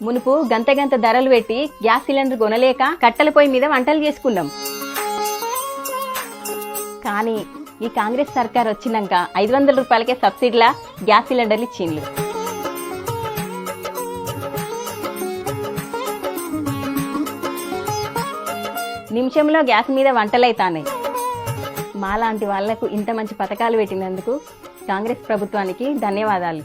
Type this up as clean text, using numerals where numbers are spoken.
మునుపు గంత ధరలు పెట్టి గ్యాస్ సిలిండర్ కొనలేక కట్టెల పొయ్యి మీద వంటలు చేసుకున్నాం. కానీ ఈ కాంగ్రెస్ సర్కార్ వచ్చినాక 500 రూపాయలకే సబ్సిడీలా గ్యాస్ సిలిండర్లు ఇచ్చిండ్రు. నిమిషంలో గ్యాస్ మీద వంటలైతానాయి. మాలాంటి వాళ్లకు ఇంత మంచి పథకాలు పెట్టినందుకు కాంగ్రెస్ ప్రభుత్వానికి ధన్యవాదాలు.